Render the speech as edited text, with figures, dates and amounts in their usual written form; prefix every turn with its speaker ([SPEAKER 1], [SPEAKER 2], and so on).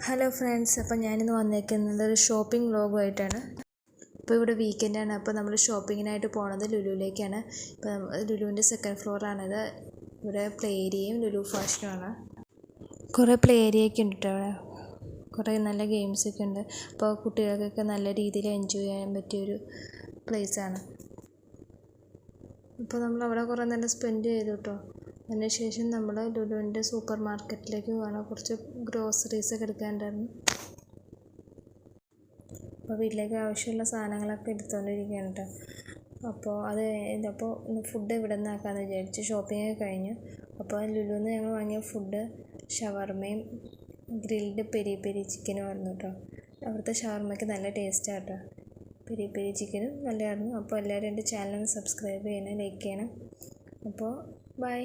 [SPEAKER 1] Hello friends, അപ്പോൾ ഞാനിന്ന് വന്നേക്കുന്നത് ഒരു ഷോപ്പിംഗ് വ്ലോഗുമായിട്ടാണ്. ഇപ്പോൾ ഇവിടെ വീക്കെൻഡാണ്. അപ്പോൾ നമ്മൾ ഷോപ്പിങ്ങിനായിട്ട് പോണത് ലുലുവിലേക്കാണ്. ഇപ്പോൾ ലുലുവിൻ്റെ സെക്കൻഡ് ഫ്ലോറാണിത്. ഇവിടെ പ്ലേ ഏരിയയും ലുലു ഫാഷനുമാണ്. കുറേ പ്ലേ ഏരിയയൊക്കെ ഉണ്ട് കേട്ടോ. അവിടെ കുറേ നല്ല ഗെയിംസൊക്കെ ഉണ്ട്. അപ്പോൾ കുട്ടികൾക്കൊക്കെ നല്ല രീതിയിൽ എൻജോയ് ചെയ്യാൻ പറ്റിയൊരു പ്ലേസാണ്. അപ്പോൾ നമ്മൾ അവിടെ കുറേ നേരം സ്പെൻഡ് ചെയ്തു കേട്ടോ. അതിനുശേഷം നമ്മൾ ലുലുവിൻ്റെ സൂപ്പർ മാർക്കറ്റിലേക്ക് പോകണം. കുറച്ച് ഗ്രോസറീസൊക്കെ എടുക്കാനുണ്ടായിരുന്നു. അപ്പോൾ വീട്ടിലേക്ക് ആവശ്യമുള്ള സാധനങ്ങളൊക്കെ എടുത്തുകൊണ്ടിരിക്കുകയാണ് കേട്ടോ. അപ്പോൾ ഫുഡ് ഇവിടെ നിന്നാക്കാമെന്ന് വിചാരിച്ചു. ഷോപ്പിംഗ് കഴിഞ്ഞു. അപ്പോൾ ലുലുവിൽ നിന്ന് ഞങ്ങൾ വാങ്ങിയ ഫുഡ് ഷവർമയും ഗ്രിൽഡ് പെരി പെരി ചിക്കനും ആയിരുന്നു കേട്ടോ. അവിടുത്തെ ഷവർമയ്ക്ക് നല്ല ടേസ്റ്റാണ് കേട്ടോ. പെരി പെരി ചിക്കനും നല്ലതായിരുന്നു. അപ്പോൾ എല്ലാവരും എൻ്റെ ചാനൽ സബ്സ്ക്രൈബ് ചെയ്യണം, ലൈക്ക് ചെയ്യണം. അപ്പോൾ ബൈ.